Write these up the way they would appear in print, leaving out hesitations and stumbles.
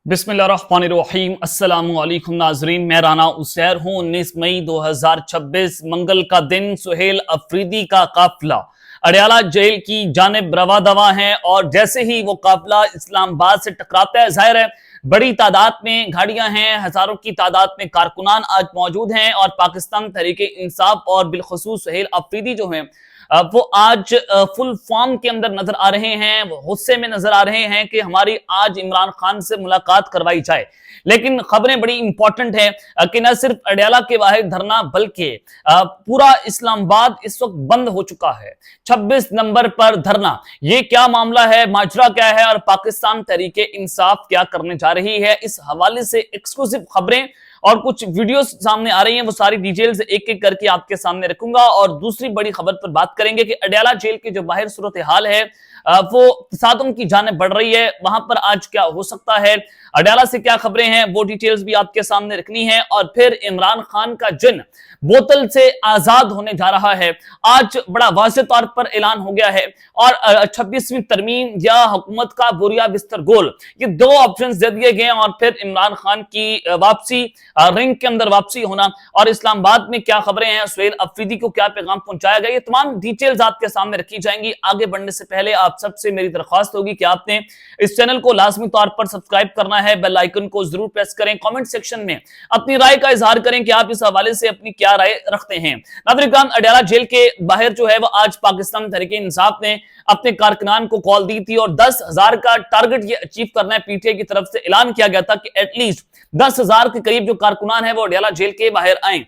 बिस्मिल्लाहिर्रहमानिर्रहीम अस्सलाम वालेकुम नाजरीन, मैं राना उसैर हूँ। 19 मई 2026 मंगल का दिन सुहेल अफरीदी का काफिला अडयाला जेल की जानिब रवा दवा है और जैसे ही वो काफिला इस्लामाबाद से टकराता है, जाहिर है बड़ी तादाद में गाड़ियां हैं, हजारों की तादाद में कारकुनान आज मौजूद हैं और पाकिस्तान तहरीक इंसाफ और बिलखुसूस सुहेल अफरीदी जो हैं वो आज फुल फॉर्म के अंदर नजर आ रहे हैं, वो गुस्से में नजर आ रहे हैं कि हमारी आज इमरान खान से मुलाकात करवाई जाए। लेकिन खबरें बड़ी इंपॉर्टेंट है कि न सिर्फ अडयाला के बाहर धरना बल्कि पूरा इस्लामाबाद इस वक्त बंद हो चुका है। 26 नंबर पर धरना, ये क्या मामला है, माजरा क्या है और पाकिस्तान तहरीक इंसाफ क्या करने जा रही है, इस हवाले से एक्सक्लूसिव खबरें और कुछ वीडियोस सामने आ रही हैं। वो सारी डिटेल्स एक एक करके आपके सामने रखूंगा और दूसरी बड़ी खबर पर बात करेंगे कि अडयाला जेल के जो बाहर सूरत हाल है वो तसादुम की जानिब बढ़ रही है, वहां पर आज क्या हो सकता है, अडयाला से क्या खबरें हैं, वो डिटेल्स भी आपके सामने रखनी है। और फिर इमरान खान का जिन बोतल से आजाद होने जा रहा है, आज बड़ा वाज़ेह तौर पर ऐलान हो गया है और 26वीं तरमीम या हुकूमत का बोरिया बिस्तर गोल, ये दो ऑप्शंस दे दिए गए और फिर इमरान खान की वापसी, रिंग के अंदर वापसी होना और इस्लामाबाद में क्या खबरें हैं, सुहेल अफरीदी को क्या पैगाम पहुंचाया गया, ये तमाम डिटेल्स आपके सामने रखी जाएंगी। आगे बढ़ने से पहले आप सबसे मेरी दरख्वास्त होगी कि आपने इस चैनल को लाजमी तौर पर सब्सक्राइब करना है, बेल आइकन को जरूर प्रेस करें, कमेंट सेक्शन में अपनी राय का इजहार करें कि आप इस हवाले से अपनी क्या राय रखते हैं। नाज़रीन, अडयाला जेल के बाहर जो है वो आज पाकिस्तान तहरीक इंसाफ ने अपने कारकुनान को कॉल दी थी और 10,000 का टारगेट ये अचीव करना है। पीटीआई की तरफ से ऐलान किया गया था कि एटलीस्ट 10,000 के करीब जो कारकुनान है वो अडयाला जेल के बाहर आए।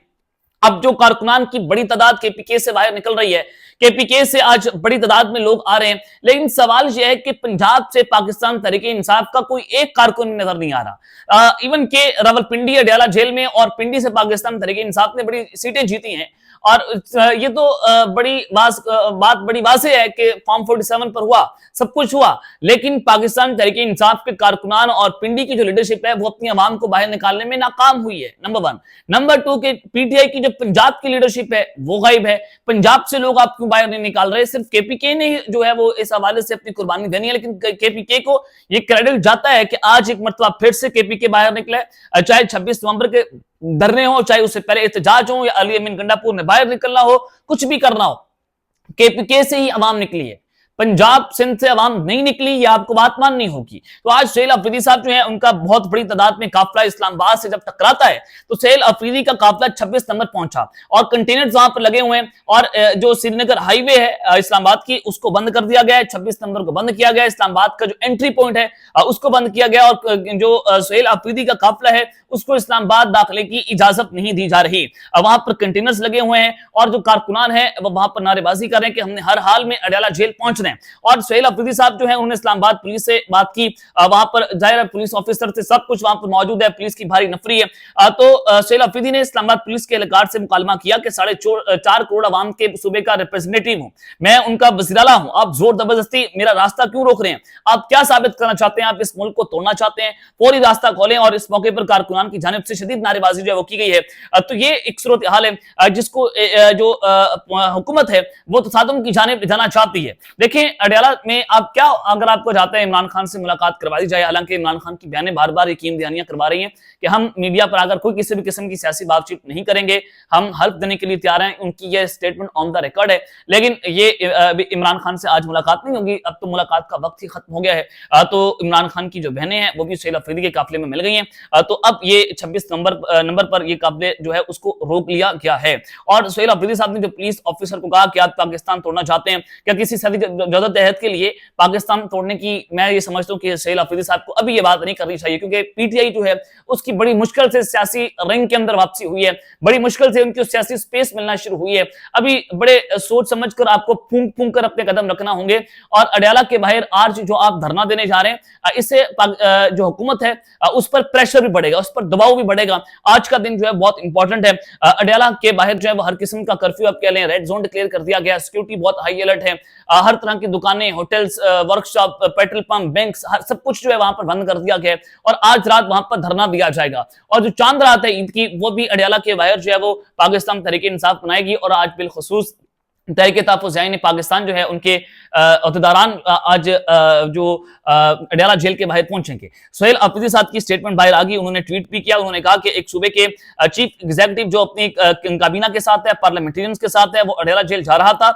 अब जो कारकुनान की बड़ी तादाद केपीके से बाहर निकल रही है, केपीके से आज बड़ी तादाद में लोग आ रहे हैं, लेकिन सवाल यह है कि पंजाब से पाकिस्तान तहरीक इंसाफ का कोई एक कारकुन नजर नहीं आ रहा। इवन के रावलपिंडी अडयाला जेल में और पिंडी से पाकिस्तान तहरीक इंसाफ ने बड़ी सीटें जीती हैं और ये तो बात बड़ी वाज़ेह है कि फॉर्म 47 पर हुआ, सब कुछ हुआ, लेकिन पाकिस्तान तहरीक इंसाफ के कारकुनान और पिंडी की जो लीडरशिप है वो अपनी आवाम को बाहर निकालने में नाकाम हुई है, नंबर 1। नंबर 2 के पीटीआई की जो पंजाब की लीडरशिप है वो गायब है। पंजाब से लोग आप क्यों बाहर नहीं निकाल रहे, सिर्फ केपीके ने जो है वो इस हवाले से अपनी कुर्बानी देनी है, लेकिन केपीके को ये क्रेडिट जाता है कि आज एक मरतबा फिर से केपीके बाहर निकले, चाहे 26 नवंबर के धरने हो, चाहे उससे पहले एहतजाज हो या अली अमीन गंडापुर ने बाहर निकलना हो, कुछ भी करना हो, केपीके से ही अवाम निकली है, पंजाब सिंध से अवाम नहीं निकली, ये आपको बात माननी होगी। तो आज सुहेल अफरीदी साहब जो है उनका बहुत बड़ी तादाद में काफिला इस्लामाबाद से जब टकराता है तो सुहेल अफरीदी का काफिला 26 नंबर पहुंचा और कंटेनर्स वहां पर लगे हुए हैं और जो श्रीनगर हाईवे है इस्लामाबाद की उसको बंद कर दिया गया है, 26 नंबर को बंद किया गया है, इस्लामाबाद का जो एंट्री पॉइंट है उसको बंद किया गया और जो सुहेल अफरीदी का काफिला है उसको इस्लामाबाद दाखिले की इजाजत नहीं दी जा रही। वहां पर कंटेनर्स लगे हुए हैं और जो कारकुनान है वो वहां पर नारेबाजी कर रहे हैं कि हमने हर हाल में अडयाला जेल पहुंचना है। और सुहेल अफरीदी साहब जो है उन्होंने इस्लामाबाद पुलिस से बात की, वहां पर जाहिर पुलिस ऑफिसर से सब कुछ वहां पर मौजूद है, पुलिस की भारी नफरी है। तो सुहेल अफरीदी ने इस्लामाबाद पुलिस के एहलकार से मुकालमा किया कि 4.5 करोड़ अवाम के सूबे का रिप्रेजेंटेटिव हूं, मैं उनका वज़ीर-ए-आला हूं, आप जोर जबरदस्ती मेरा रास्ता क्यों रोक रहे हैं, आप क्या साबित करना चाहते हैं, आप इस मुल्क को तोड़ना चाहते हैं, फौरी रास्ता खोलें। और इस मौके पर कारकुनान की जानिब से शदीद नारेबाजी जो है वो की गई है। तो ये एक सूरत हाल है जिसको जो हुकूमत है वो तसादुम की जानिब जाना चाहती है। देखें अडयाला में आप क्या, अगर आपको चाहते हैं इमरान खान से मुलाकात करवाई जाए, हालांकि इमरान खान की बयानें बार बार यकीन दहानियां करवा रही हैं कि हम मीडिया पर आकर कोई किसी भी किस्म की सियासी बातचीत नहीं करेंगे, हम हेल्प देने के लिए तैयार हैं, उनकी यह स्टेटमेंट ऑन द रिकॉर्ड है। लेकिन ये इमरान खान से आज मुलाकात नहीं होगी, अब तो मुलाकात का वक्त ही खत्म हो गया है। तो इमरान खान की जो बहनें हैं वो भी सुहेल अफरीदी के काफिले में मिल गई हैं। तो अब ये 26 नंबर पर ये काफिले जो है उसको रोक लिया गया है। और सुहेल अफरीदी साहब ने जो पुलिस ऑफिसर को कहा कि आप पाकिस्तान तोड़ना चाहते हैं, क्या किसी सदी जदोजहद के लिए पाकिस्तान तोड़ने की, मैं ये समझता हूं कि सुहेल अफरीदी साहब को अभी ये बात नहीं करनी चाहिए, क्योंकि पीटीआई जो है उसकी बड़ी मुश्किल से सियासी रिंग के अंदर वापसी हुई है, बड़ी मुश्किल से उनकी सियासी स्पेस मिलना शुरू हुई है। अभी बड़े सोच समझकर आपको फूंक फूंक कर अपने कदम रखना होंगे। और अडयाला के बाहर आज जो आप धरना देने जा रहे हैं, इससे जो हुकूमत है उस पर प्रेशर भी बढ़ेगा, उस पर दबाव भी बढ़ेगा। आज का दिन जो है बहुत इंपॉर्टेंट है। अडयाला के बाहर जो है वो हर किस्म का कर्फ्यू आप कह लें, रेड जोन डिक्लेयर कर दिया गया, सिक्योरिटी बहुत हाई अलर्ट है, हर तरह की दुकानें, hotels, workshop, petrol pump, bank, सब कुछ जो है वहां पर बंद कर दिया गया है और आज रात वहां पर धरना दिया जाएगा। और जो चांद रात है ईद की वो भी अडयाला के बाहर जो है वो पाकिस्तान तहरीक इंसाफ बनाएगी और आज बिलखुसूस तहरीक तहफ़्फ़ुज़ ने पाकिस्तान जो है उनके अहदेदारान आज जो अडयाला जेल के बाहर पहुंचेंगे। सुहेल अफरीदी साहब की स्टेटमेंट बाहर आ गई, उन्होंने ट्वीट भी किया। उन्होंने कहा कि एक सूबे के चीफ एग्जीक्यूटिव जो अपनी काबीना के साथ है, पार्लियामेंटेरियंस के साथ है, वो अडयाला जेल जा रहा था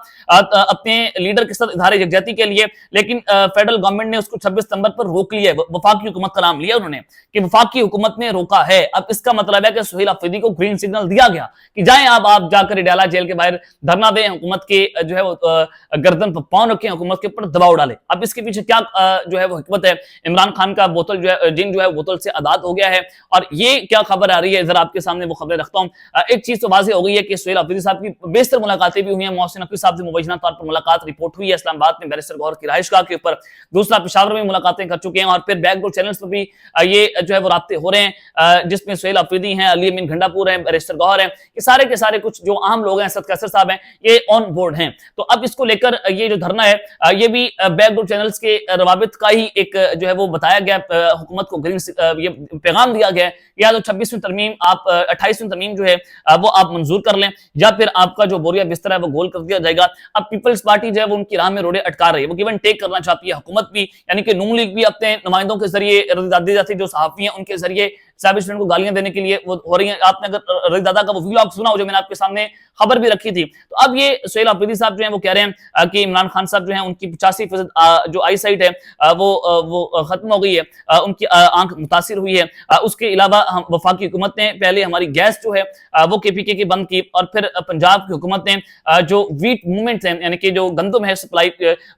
अपने लीडर के साथ इज़हार यकजहती के लिए, लेकिन फेडरल गवर्नमेंट ने उसको 26 सितंबर पर रोक लिया। वफाकी हुकूमत का नाम लिया उन्होंने कि वफाकी हुकूमत ने रोका है। अब इसका मतलब है कि सुहेल अफरीदी को ग्रीन सिग्नल दिया गया कि जाएं आप जाकर अडयाला जेल के बाहर धरना दें, हुकूमत के जो है वो गर्दन पर पांव रखें, हुकूमत के ऊपर दबाव डाले। अब इसके पीछे क्या जो है वो हिकमत है? इमरान खान का बोतल जो है जिन जो है बोतल से आजाद हो गया है। और ये क्या खबर आ रही है, जरा आपके सामने वो खबरें रखता हूं। एक चीज तो वाज़ेह हो गई है कि सुहेल अफरीदी साहब की बेशतर मुलाकातें भी हुई हैं। मोहसिन नकवी साहब से मुबैना तौर पर मुलाकात रिपोर्ट हुई है इस्लामाबाद में बैरिस्टर गौहर की रिहाइशगाह के ऊपर। दूसरा, पेशावर में मुलाकातें कर चुके हैं और फिर बैकडोर चैनल्स पर भी ये जो है वो राब्ते हो रहे हैं, जिसमें सुहेल अफरीदी हैं, अली अमीन घंडापुर हैं, बैरिस्टर गौहर हैं, ये सारे के सारे कुछ जो आम लोग हैं, असद कैसर साहब हैं, ये ऑन बोर्ड हैं। तो अब इसको लेकर ये जो धरना है, ये भी बैकडोर चैनल्स के रवाबित का ही एक जो है वो बताया गया, हुकूमत को ग्रीन ये पैगाम दिया गया है, या तो 26वीं तरमीम आप 28वीं तरमीम जो है वो आप मंजूर कर लें, या फिर आपका जो बोरिया बिस्तर है वो गोल कर दिया जाएगा। अब पीपल्स पार्टी जो है वो उनकी राह में रोड़े अटका रही है, वो गिव एंड टेक करना चाहती है हुकूमत भी, यानी कि नून लीग भी अपने नुमाइंदों के जरिए, रज़ी जाती जो सहाफी हैं उनके जरिए एस्टैब्लिशमेंट को गालियां देने के लिए वो हो रही है। आपने अगर रज़ी दादा का वो व्लॉग सुना हो जो मैंने आपके सामने खबर भी रखी थी, तो अब ये सुहेल अफरीदी साहब जो हैं वो कह रहे हैं कि इमरान खान साहब जो हैं उनकी 85% जो आई साइट है वो खत्म हो गई है, उनकी आंख मुतासिर हुई है। उसके अलावा वफाकी हुकूमत ने पहले हमारी गैस जो है वो KPK की बंद की, और फिर पंजाब की हुकूमत ने जो वीट मूवमेंट है, यानी कि जो गंदम है सप्लाई,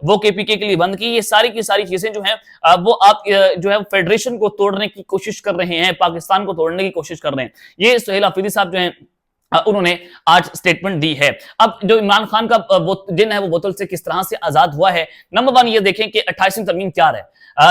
वो KPK के लिए बंद की। ये सारी की सारी चीजें जो है वो आप जो है फेडरेशन को तोड़ने की कोशिश कर रहे हैं, पाकिस्तान को तोड़ने की कोशिश कर रहे हैं। ये सुहेल अफरीदी साहब जो हैं उन्होंने आज स्टेटमेंट दी है। अब जो इमरान खान का जिन है वो बोतल से किस तरह से आजाद हुआ है, नंबर 1 ये देखें कि 28वीं तरमीम क्या है।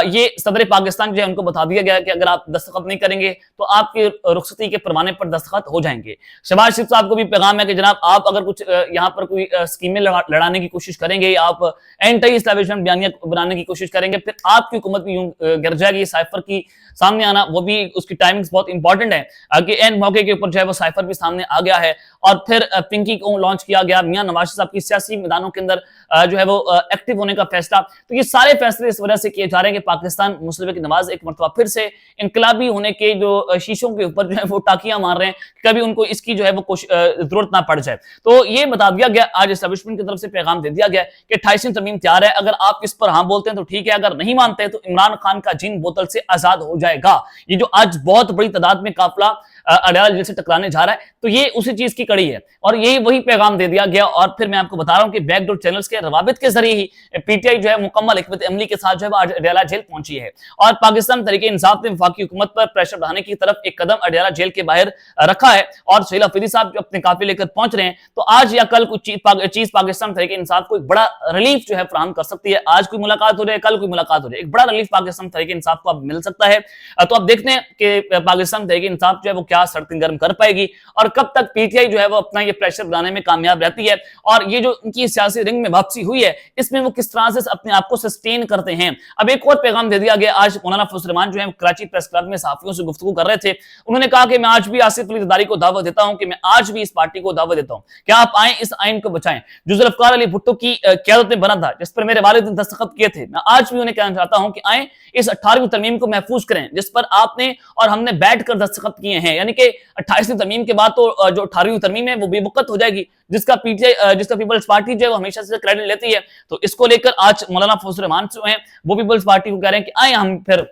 ये सदर पाकिस्तान जो है उनको बता दिया गया कि अगर आप दस्तखत नहीं करेंगे तो आपके रुखसती के परवाने पर दस्तखत हो जाएंगे। शहबाज शरीफ साहब को भी पैगाम है कि जनाब आप अगर कुछ यहाँ पर कोई स्कीमें लड़ाने की कोशिश करेंगे, आप एंटी इस्टेब्लिशमेंट बयानिया बनाने की कोशिश करेंगे, फिर आपकी हुकूमत भी यूं गिर जाएगी। साइफर की सामने आना, वो भी उसकी टाइमिंग्स बहुत इंपॉर्टेंट है कि एंड मौके के ऊपर जो है वो साइफर भी सामने आ गया है, और फिर पिंकी को लॉन्च किया गया। मियां नवाज साहब की सियासी मैदानों के अंदर जो है वो एक्टिव होने का फैसला। तो ये सारे फैसले इस वजह से किए जा रहे हैं कि पाकिस्तान मुस्लिम लीग नवाज एक मरतबा फिर से इनकलाबी होने के जो शीशों के ऊपर जो है वो टाकियां मार रहे हैं, कभी उनको इसकी जो है वो जरूरत ना पड़ जाए। तो ये बता दिया गया, आज एस्टैब्लिशमेंट की तरफ से पैगाम दे दिया गया कि 28वीं तरमीम तैयार है, अगर आप इस पर हाँ बोलते हैं तो ठीक है, अगर नहीं मानते हैं तो इमरान खान का जिन बोतल से आजाद हो जाएगा। ये जो आज बहुत बड़ी तादाद में काफिला अडयाला जेल से टकराने जा रहा है, तो ये उसी चीज की कड़ी है, और यही वही पैगाम दे दिया गया। और फिर मैं आपको बता रहा हूं कि बैकडोर चैनल्स के रवाबित के जरिए ही PTI जो है मुकम्मल हिकमत अमली के साथ जो है अडयाला जेल पहुंची है, और पाकिस्तान तहरीके इंसाफ ने वफाकी हुकूमत पर प्रेशर बढ़ाने की तरफ एक कदम अडयाला जेल के बाहर रखा है, और सुहेल अफरीदी साहब जो अपने काफिले लेकर पहुंच रहे हैं, तो आज या कल कुछ चीज पाकिस्तान तहरीके इंसाफ को एक बड़ा रिलीफ जो है फराहम कर सकती है। आज कोई मुलाकात हो जाए, कल कोई मुलाकात हो जाए, एक बड़ा रिलीफ पाकिस्तान तहरीके इंसाफ को अब मिल सकता है। तो अब देखते हैं कि पाकिस्तान तहरीके इंसाफ जो है वो क्या सड़कें गर्म कर पाएगी, और कब तक PTI जो है वो अपना ये प्रेशर बनाने में कामयाब रहती है, और ये जो उनकी सियासी रिंग में वापसी हुई है, इसमें वो किस तरह से अपने आप को सस्टेन करते हैं। अब एक और पैगाम दे दिया गया। आज मौलाना फजल रहमान जो है कराची प्रेस क्लब में सहाफियों से गुफ्तगू कर रहे थे, उन्होंने कहा कि मैं आज भी आसिफ अली जरदारी को दावत देता हूं, कि मैं आज भी इस पार्टी को दावत देता हूं कि आप आए, इस आइन को बचाएं जो जुल्फकार अली भुट्टो की क़यादत में बना था, जिस पर मेरे वालिद ने दस्तखत किए थे। मैं आज भी उन्हें कहना चाहता हूं कि आए, इस 18वीं तरमीम को महफूज करें, जिस पर आपने और हमने बैठकर दस्तखत किए हैं। यानी कि 28वीं तरमीम के बाद तो जो 18वीं तरमीम है वो बेवकत हो जाएगी, जिसका पीपल्स पार्टी जो है वो हमेशा से क्रेडिट लेती है। तो इसको लेकर आज मौलाना फजल रहमान जो हैं वो पीपल्स पार्टी को कह रहे हैं कि आए हम फिर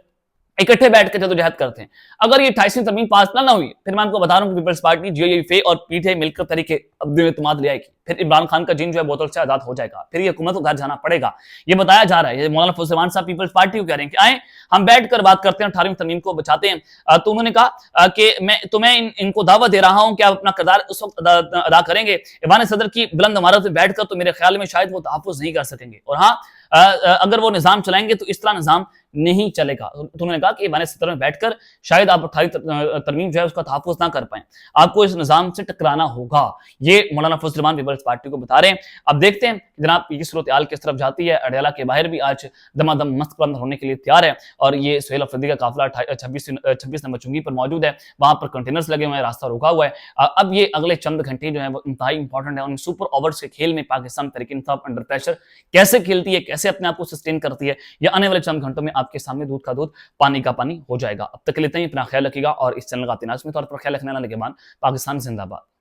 इकट्ठे बैठ कर जदोजहद करते हैं। अगर ये 28वीं तरमीम पास ना हुई, फिर मैं आपको बता रहा हूं कि पीपल्स पार्टी, GIFA और PTI मिलकर तरीके अब्दुल ले आएगी, फिर इमरान खान का जिन जो है बोतल से आजाद हो जाएगा, फिर ये हुकूमत को घर जाना पड़ेगा। ये बताया जा रहा है। मौलाना फजल रहमान साहब पीपल्स पार्टी को कह रहे हैं कि आए हम बैठ कर बात करते हैं, 18वीं तरमीम को बचाते हैं। तो उन्होंने कहा कि मैं इनको दावत दे रहा हूं कि आप अपना किरदार उस वक्त अदा करेंगे, ईवान सदर की बुलंद इमारत में बैठकर, तो मेरे ख्याल में शायद वो तहफ़्फ़ुज़ नहीं कर सकेंगे। और हाँ, अगर वो निज़ाम चलाएंगे तो इस तरह निज़ाम نہیں چلے گا۔ تو انہوں نے کہا کہ ایوان 70 میں بیٹھ کر شاید آپ 18 ترمیم جو ہے اس کا تحفظ نہ کر پائیں، آپ کو اس نظام سے ٹکرانا ہوگا، یہ مولانا فضل الرحمان پیپلز پارٹی کو بتا رہے ہیں۔ اب دیکھتے ہیں جناب یہ صورتحال کس طرف جاتی ہے۔ اڈیالہ کے باہر بھی آج دمادم مست بند ہونے کے لیے تیار ہے، اور یہ سہیل افریدی کا قافلہ 26 نمبر چنگی پر موجود ہے، وہاں پر کنٹینرز لگے ہوئے ہیں، راستہ روکا ہوا ہے۔ اب یہ اگلے چند گھنٹے جو ہیں وہ انتہائی امپورٹنٹ ہیں، ان سپر اوورز کے کھیل میں پاکستان تحریک انصاف انڈر پریشر کیسے کھیلتی ہے، کیسے اپنے آپ کو سسٹین کرتی ہے، یہ آنے والے چند گھنٹوں میں آپ کے سامنے دودھ کا دودھ پانی کا پانی ہو جائے گا۔ اب تک لیتے ہیں، اپنا خیال رکھیے گا، اور اس چینل کا لازمی طور پر خیال رکھنے والا نگہبان پاکستان زندہ باد۔